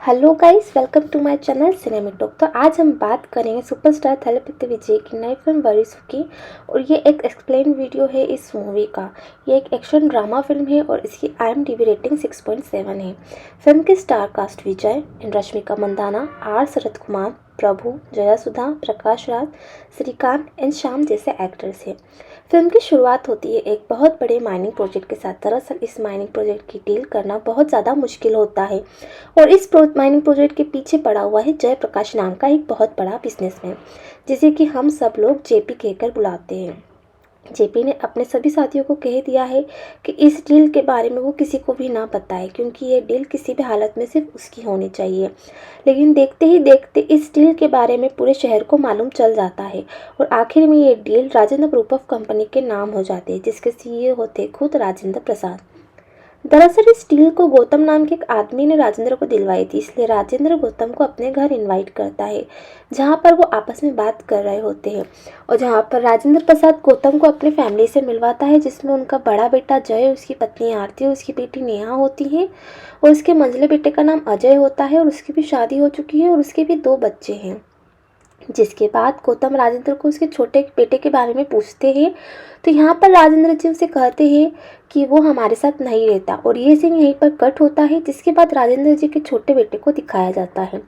Hello guys, welcome to my channel Cinemic Talk. तो आज हम बात करेंगे सुपरस्टार थलपति विजय की नई फिल्म वारिसू की। और ये एक एक्सप्लेन वीडियो है इस मूवी का। ये एक एक्शन ड्रामा फिल्म है और इसकी IMDb रेटिंग 6.7 है। फिल्म के star cast Vijay and Rashmika Mandanna, R Sarath Kumar, Prabhu, Jaya Sudha, Prakash Raj, Srikanth and Shyam जैसे एक्टर्स हैं। फिल्म की शुरुआत होती है एक बहुत बड़े माइनिंग प्रोजेक्ट के साथ। दरअसल इस माइनिंग प्रोजेक्ट की डील करना बहुत ज़्यादा मुश्किल होता है और इस माइनिंग प्रोजेक्ट के पीछे पड़ा हुआ है जयप्रकाश नाम का एक बहुत बड़ा बिजनेसमैन, जिसे कि हम सब लोग जेपी कहकर बुलाते हैं। जेपी ने अपने सभी साथियों को कह दिया है कि इस डील के बारे में वो किसी को भी ना बताए, क्योंकि ये डील किसी भी हालत में सिर्फ उसकी होनी चाहिए। लेकिन देखते ही देखते इस डील के बारे में पूरे शहर को मालूम चल जाता है और आखिर में ये deal Rajendra group of company के नाम हो जाती है, जिसके CEO होते खुद राजेंद्र प्रसाद। दरअसल इस डील को गौतम नाम के एक आदमी ने राजेंद्र को दिलवाई थी, इसलिए राजेंद्र गौतम को अपने घर इनवाइट करता है, जहां पर वो आपस में बात कर रहे होते हैं और जहां पर राजेंद्र प्रसाद गौतम को अपनी फैमिली से मिलवाता है, जिसमें उनका बड़ा बेटा जय, उसकी पत्नी आरती, उसकी बेटी नेहा होती है और उसके मंझले बेटे का नाम अजय होता है और उसकी भी शादी हो चुकी है और उसके भी 2 बच्चे हैं। जिसके बाद गौतम राजेंद्र को उसके छोटे बेटे के बारे में पूछते हैं, तो यहाँ पर राजेंद्र जी उसे कहते हैं कि वो हमारे साथ नहीं रहता और ये सीन यहीं पर कट होता है। जिसके बाद राजेंद्र जी के छोटे बेटे को दिखाया जाता है,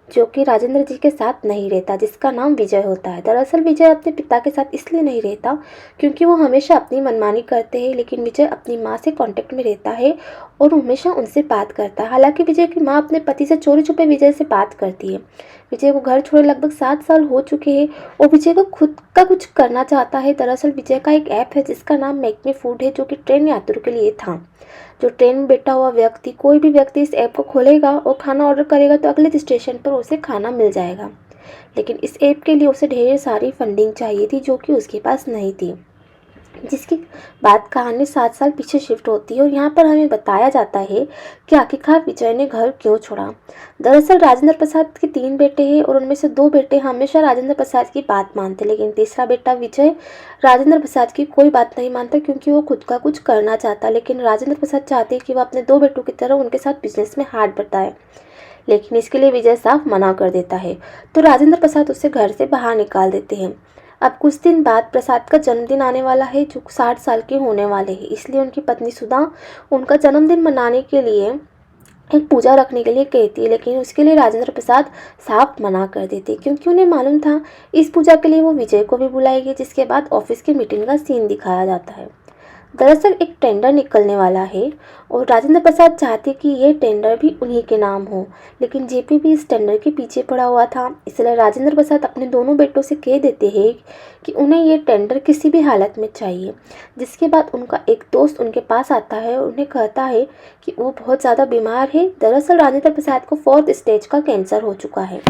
जो कि राजेंद्र जी के साथ नहीं रहता, जिसका नाम विजय होता है। दरअसल विजय अपने पिता के साथ इसलिए नहीं रहता क्योंकि वो हमेशा अपनी मनमानी करते हैं, लेकिन विजय अपनी माँ से कांटेक्ट में रहता है और हमेशा उनसे बात करता है। हालांकि विजय की माँ अपने पति से चोरी छुपे विजय से बात करती है। विजय को घर छोड़े लगभग 7 साल हो चुके हैं और विजय को खुद का कुछ करना चाहता है। दरअसल विजय का एक ऐप है जिसका नाम मेक मी फूड है, जो कि ट्रेन यात्रियों के लिए था। जो ट्रेन में बैठा हुआ व्यक्ति, कोई भी व्यक्ति इस ऐप को खोलेगा और खाना ऑर्डर करेगा तो अगले स्टेशन पर उसे खाना मिल जाएगा। लेकिन इस ऐप के लिए उसे ढेर सारी फंडिंग चाहिए थी, जो कि उसके पास नहीं थी। जिसकी बात कहानी 7 साल पीछे शिफ्ट होती है और यहाँ पर हमें बताया जाता है कि आखिरकार विजय ने घर क्यों छोड़ा। दरअसल राजेंद्र प्रसाद के 3 बेटे हैं और उनमें से 2 बेटे हमेशा राजेंद्र प्रसाद की बात मानते, लेकिन तीसरा बेटा विजय राजेंद्र प्रसाद की कोई बात नहीं मानता, क्योंकि वो खुद का कुछ करना चाहता। लेकिन राजेंद्र प्रसाद चाहते हैं कि वह अपने 2 बेटों की तरह उनके साथ बिजनेस में हाथ बटाए, लेकिन इसके लिए विजय साफ मना कर देता है। तो राजेंद्र प्रसाद उसे घर से बाहर निकाल देते हैं। अब कुछ दिन बाद प्रसाद का जन्मदिन आने वाला है, जो 60 साल के होने वाले हैं, इसलिए उनकी पत्नी सुधा उनका जन्मदिन मनाने के लिए एक पूजा रखने के लिए कहती है, लेकिन उसके लिए राजेंद्र प्रसाद साफ मना कर देते, क्योंकि उन्हें मालूम था इस पूजा के लिए वो विजय को भी बुलाएगी। जिसके बाद ऑफिस की मीटिंग का सीन दिखाया जाता है। दरअसल एक टेंडर निकलने वाला है और राजेंद्र प्रसाद चाहते कि ये टेंडर भी उन्हीं के नाम हो, लेकिन जेपी भी इस टेंडर के पीछे पड़ा हुआ था। इसलिए राजेंद्र प्रसाद अपने दोनों बेटों से कह देते हैं कि उन्हें ये टेंडर किसी भी हालत में चाहिए। जिसके बाद उनका एक दोस्त उनके पास आता है और उन्हें कहता है कि वो बहुत ज़्यादा बीमार है। दरअसल राजेंद्र प्रसाद को 4th स्टेज का कैंसर हो चुका है।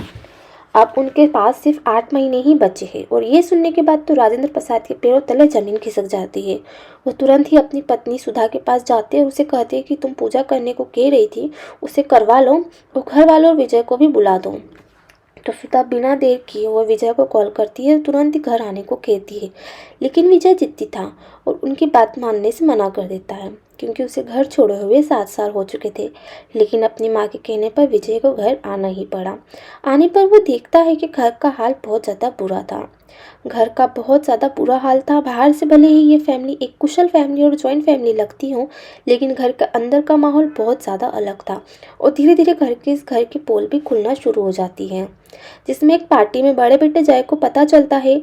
अब उनके पास सिर्फ 8 महीने ही बचे हैं और ये सुनने के बाद तो राजेंद्र प्रसाद के पैरों तले जमीन खिसक जाती है। वो तुरंत ही अपनी पत्नी सुधा के पास जाते हैं और उसे कहते हैं कि तुम पूजा करने को कह रही थी, उसे करवा लो और घर वालों और विजय को भी बुला दो। तो सुधा बिना देर किए वो विजय को कॉल करती है और तुरंत ही घर आने को कहती है, लेकिन विजय जिद्दी था और उनकी बात मानने से मना कर देता है, क्योंकि उसे घर छोड़े हुए 7 साल हो चुके थे। लेकिन अपनी माँ के कहने पर विजय को घर आना ही पड़ा। आने पर वो देखता है कि घर का हाल बहुत ज़्यादा बुरा था। घर का बहुत ज़्यादा बुरा हाल था। बाहर से भले ही ये फैमिली एक कुशल फैमिली और जॉइंट फैमिली लगती हो, लेकिन घर के अंदर का माहौल बहुत ज़्यादा अलग था और धीरे धीरे घर के पोल भी खुलना शुरू हो जाती हैं। जिसमें एक पार्टी में बड़े बेटे जय को पता चलता है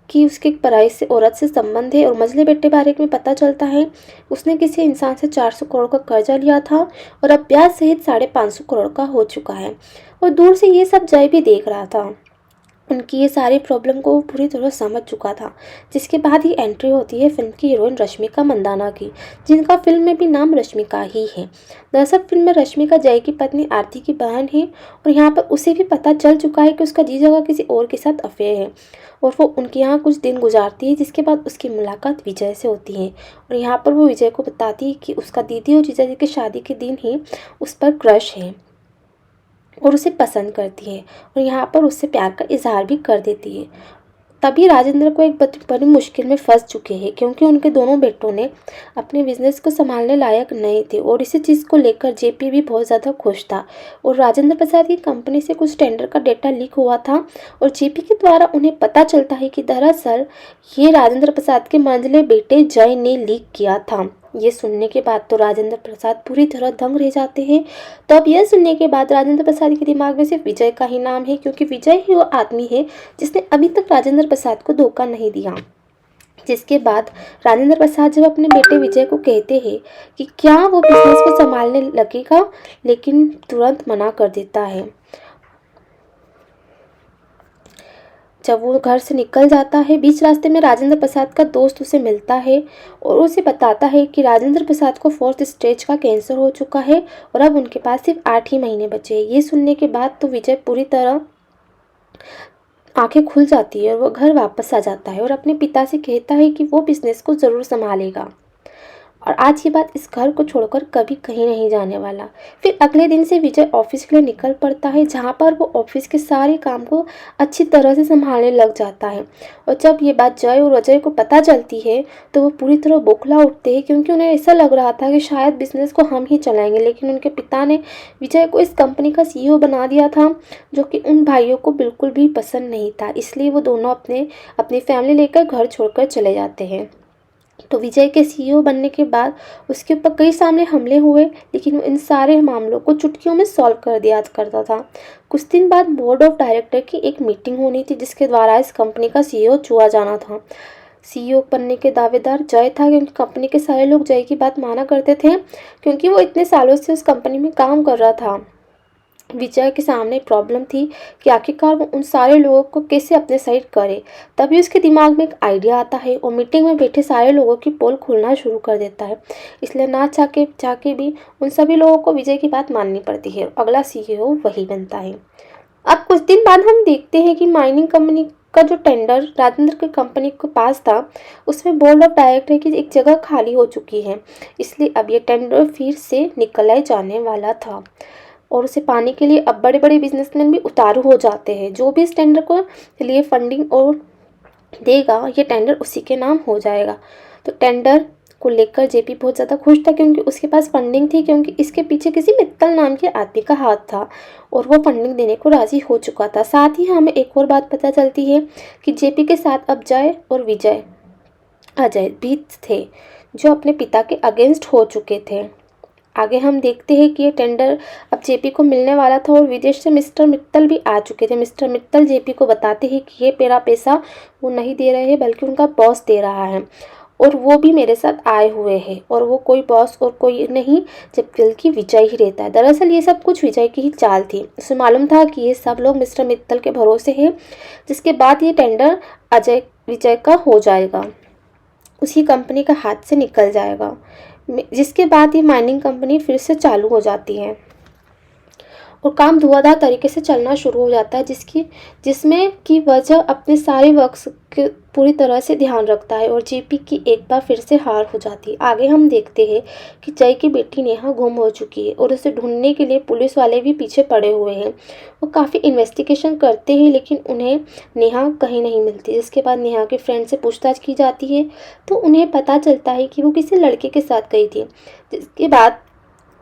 कि उसके एक पराई से औरत से संबंध है और मझले बेटे बारे में पता चलता है उसने किसी इंसान से 400 करोड़ का कर्जा लिया था और अब ब्याज सहित 550 करोड़ का हो चुका है। और दूर से ये सब जय भी देख रहा था। उनकी ये सारी प्रॉब्लम को वो पूरी तरह समझ चुका था। जिसके बाद ही एंट्री होती है फिल्म की हीरोइन रश्मिका मंदाना की, जिनका फिल्म में भी नाम रश्मिका ही है। दरअसल फिल्म में रश्मिका जय की पत्नी आरती की बहन है और यहाँ पर उसे भी पता चल चुका है कि उसका जीजा का किसी और के साथ अफेयर है और वो उनके यहाँ कुछ दिन गुजारती है। जिसके बाद उसकी मुलाकात विजय से होती है और यहाँ पर वो विजय को बताती है कि उसका दीदी और जीजा जी की शादी के दिन ही उस पर क्रश है और उसे पसंद करती है और यहाँ पर उससे प्यार का इजहार भी कर देती है। तभी राजेंद्र को एक बड़ी मुश्किल में फंस चुके हैं, क्योंकि उनके दोनों बेटों ने अपने बिजनेस को संभालने लायक नहीं थे और इसी चीज़ को लेकर जेपी भी बहुत ज़्यादा खुश था। और राजेंद्र प्रसाद की कंपनी से कुछ टेंडर का डेटा लीक हुआ था और जेपी के द्वारा उन्हें पता चलता है कि दरअसल ये राजेंद्र प्रसाद के मंझले बेटे जय ने लीक किया था। ये सुनने के बाद तो राजेंद्र प्रसाद पूरी तरह दंग रह जाते हैं। तो अब यह सुनने के बाद राजेंद्र प्रसाद के दिमाग में सिर्फ विजय का ही नाम है, क्योंकि विजय ही वो आदमी है जिसने अभी तक राजेंद्र प्रसाद को धोखा नहीं दिया। जिसके बाद राजेंद्र प्रसाद जब अपने बेटे विजय को कहते हैं कि क्या वो बिजनेस को संभालने लगेगा, लेकिन तुरंत मना कर देता है। जब वो घर से निकल जाता है, बीच रास्ते में राजेंद्र प्रसाद का दोस्त उसे मिलता है और उसे बताता है कि राजेंद्र प्रसाद को 4th स्टेज का कैंसर हो चुका है और अब उनके पास सिर्फ 8 ही महीने बचे हैं। ये सुनने के बाद तो विजय पूरी तरह आंखें खुल जाती है और वो घर वापस आ जाता है और अपने पिता से कहता है कि वो बिजनेस को ज़रूर संभालेगा और आज के बाद इस घर को छोड़कर कभी कहीं नहीं जाने वाला। फिर अगले दिन से विजय ऑफिस के लिए निकल पड़ता है, जहाँ पर वो ऑफिस के सारे काम को अच्छी तरह से संभालने लग जाता है। और जब ये बात जय और अजय को पता चलती है तो वो पूरी तरह बौखला उठते हैं, क्योंकि उन्हें ऐसा लग रहा था कि शायद बिजनेस को हम ही चलाएंगे, लेकिन उनके पिता ने विजय को इस कंपनी का CEO बना दिया था, जो कि उन भाइयों को बिल्कुल भी पसंद नहीं था। इसलिए वो दोनों अपनी फैमिली लेकर घर छोड़कर चले जाते हैं। तो विजय के CEO बनने के बाद उसके ऊपर कई सामने हमले हुए, लेकिन वो इन सारे मामलों को चुटकियों में सॉल्व कर दिया करता था। कुछ दिन बाद बोर्ड ऑफ डायरेक्टर की एक मीटिंग होनी थी, जिसके द्वारा इस कंपनी का CEO चुना जाना था। CEO बनने के दावेदार जय था, क्योंकि कंपनी के सारे लोग जय की बात माना करते थे, क्योंकि वो इतने सालों से उस कंपनी में काम कर रहा था। विजय के सामने प्रॉब्लम थी कि आखिरकार वो उन सारे लोगों को कैसे अपने साइड करे। तभी उसके दिमाग में एक आइडिया आता है और मीटिंग में बैठे सारे लोगों की पोल खुलना शुरू कर देता है। इसलिए ना चाह के भी उन सभी लोगों को विजय की बात माननी पड़ती है। अगला CEO वही बनता है। अब कुछ दिन बाद हम देखते हैं कि माइनिंग कंपनी का जो टेंडर राजेंद्र की कंपनी के पास था, उसमें बोर्ड ऑफ डायरेक्टर की एक जगह खाली हो चुकी है। इसलिए अब ये टेंडर फिर से निकला जाने वाला था और उसे पाने के लिए अब बड़े बड़े बिजनेसमैन भी उतारू हो जाते हैं। जो भी इस टेंडर को लिए फंडिंग और देगा, ये टेंडर उसी के नाम हो जाएगा। तो टेंडर को लेकर जेपी बहुत ज़्यादा खुश था, क्योंकि उसके पास फंडिंग थी, क्योंकि इसके पीछे किसी मित्तल नाम के आदमी का हाथ था और वो फंडिंग देने को राज़ी हो चुका था। साथ ही हमें एक और बात पता चलती है कि जेपी के साथ अब जय और अजय भी थे, जो अपने पिता के अगेंस्ट हो चुके थे। आगे हम देखते हैं कि ये टेंडर अब जेपी को मिलने वाला था और विदेश से मिस्टर मित्तल भी आ चुके थे। मिस्टर मित्तल जेपी को बताते हैं कि ये मेरा पैसा वो नहीं दे रहे हैं, बल्कि उनका बॉस दे रहा है और वो भी मेरे साथ आए हुए हैं और वो कोई बॉस और कोई नहीं, जबकि विजय ही रहता है। दरअसल ये सब कुछ विजय की ही चाल थी। उसे मालूम था कि ये सब लोग मिस्टर मित्तल के भरोसे हैं, जिसके बाद ये टेंडर विजय का हो जाएगा, उसी कंपनी का हाथ से निकल जाएगा, जिसके बाद ये माइनिंग कंपनी फिर से चालू हो जाती है और काम धुआंधार तरीके से चलना शुरू हो जाता है, जिसमें की वजह अपने सारे वर्क्स के पूरी तरह से ध्यान रखता है और जेपी की एक बार फिर से हार हो जाती है। आगे हम देखते हैं कि जय की बेटी नेहा गुम हो चुकी है और उसे ढूंढने के लिए पुलिस वाले भी पीछे पड़े हुए हैं। वो काफ़ी इन्वेस्टिगेशन करते हैं, लेकिन उन्हें नेहा कहीं नहीं मिलती। जिसके बाद नेहा के फ्रेंड से पूछताछ की जाती है तो उन्हें पता चलता है कि वो किसी लड़के के साथ गई थी। जिसके बाद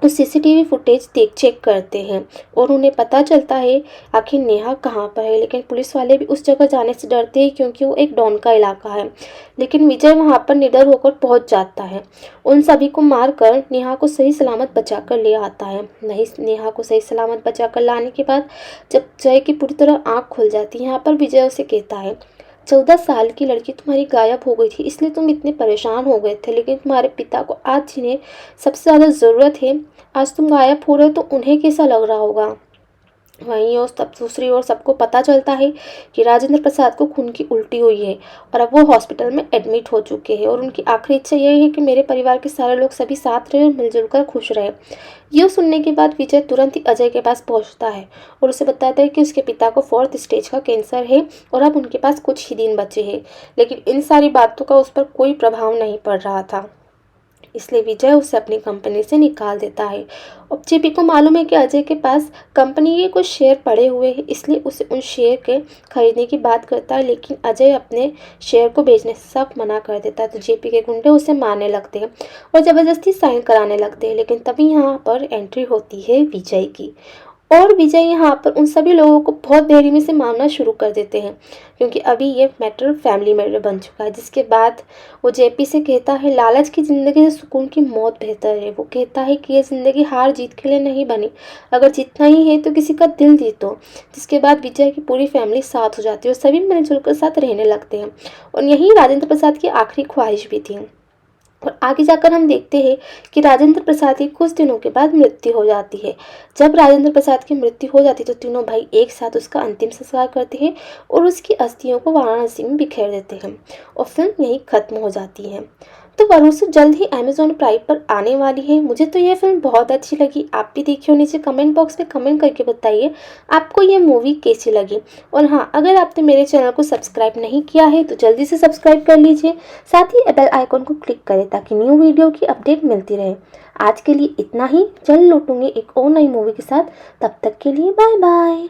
वो CCTV फुटेज चेक करते हैं और उन्हें पता चलता है आखिर नेहा कहाँ पर है, लेकिन पुलिस वाले भी उस जगह जाने से डरते हैं, क्योंकि वो एक डॉन का इलाका है। लेकिन विजय वहाँ पर निडर होकर पहुँच जाता है, उन सभी को मारकर नेहा को सही सलामत बचा कर ले आता है। नेहा को सही सलामत बचा कर लाने के बाद जब जय की पूरी तरह आँख खुल जाती है, यहाँ पर विजय उसे कहता है 14 साल की लड़की तुम्हारी गायब हो गई थी, इसलिए तुम इतने परेशान हो गए थे, लेकिन तुम्हारे पिता को आज जिन्हें सबसे ज़्यादा ज़रूरत है, आज तुम गायब हो रहे हो तो उन्हें कैसा लग रहा होगा। वहीं और तब दूसरी ओर सबको पता चलता है कि राजेंद्र प्रसाद को खून की उल्टी हुई है और अब वो हॉस्पिटल में एडमिट हो चुके हैं और उनकी आखिरी इच्छा यही है कि मेरे परिवार के सारे लोग सभी साथ रहे और मिलजुल कर खुश रहे। ये सुनने के बाद विजय तुरंत ही अजय के पास पहुंचता है और उसे बताता है कि उसके पिता को 4th स्टेज का कैंसर है और अब उनके पास कुछ ही दिन बचे हैं। लेकिन इन सारी बातों का उस पर कोई प्रभाव नहीं पड़ रहा था। इसलिए विजय उसे अपनी कंपनी से निकाल देता है। अब जेपी को मालूम है कि अजय के पास कंपनी के कुछ शेयर पड़े हुए हैं, इसलिए उसे उन शेयर के खरीदने की बात करता है, लेकिन अजय अपने शेयर को बेचने से साफ मना कर देता है। तो जेपी के गुंडे उसे मारने लगते हैं और ज़बरदस्ती साइन कराने लगते हैं, लेकिन तभी यहाँ पर एंट्री होती है विजय की। और विजय यहाँ पर उन सभी लोगों को बहुत बेरहमी से मारना शुरू कर देते हैं, क्योंकि अभी ये मैटर फैमिली मैटर बन चुका है। जिसके बाद वो जेपी से कहता है, लालच की ज़िंदगी से सुकून की मौत बेहतर है। वो कहता है कि ये ज़िंदगी हार जीत के लिए नहीं बनी, अगर जीतना ही है तो किसी का दिल जीतो। जिसके बाद विजय की पूरी फैमिली साथ हो जाती है और सभी मिलजुल कर साथ रहने लगते हैं। और यही राजेंद्र प्रसाद की आखिरी ख्वाहिश भी थी। और आगे जाकर हम देखते हैं कि राजेंद्र प्रसाद की कुछ दिनों के बाद मृत्यु हो जाती है। जब राजेंद्र प्रसाद की मृत्यु हो जाती है तो तीनों भाई एक साथ उसका अंतिम संस्कार करते हैं और उसकी अस्थियों को वाराणसी में बिखेर देते हैं और फिल्म यहीं खत्म हो जाती है। तो वरुण जल्द ही अमेजोन प्राइम पर आने वाली है। मुझे तो यह फिल्म बहुत अच्छी लगी। आप भी देखिए और नीचे कमेंट बॉक्स में कमेंट करके बताइए आपको ये मूवी कैसी लगी। और हाँ, अगर आपने मेरे चैनल को सब्सक्राइब नहीं किया है तो जल्दी से सब्सक्राइब कर लीजिए, साथ ही बेल आइकन को क्लिक करें ताकि न्यू वीडियो की अपडेट मिलती रहे। आज के लिए इतना ही, जल्द लौटूंगी एक और नई मूवी के साथ। तब तक के लिए बाय बाय।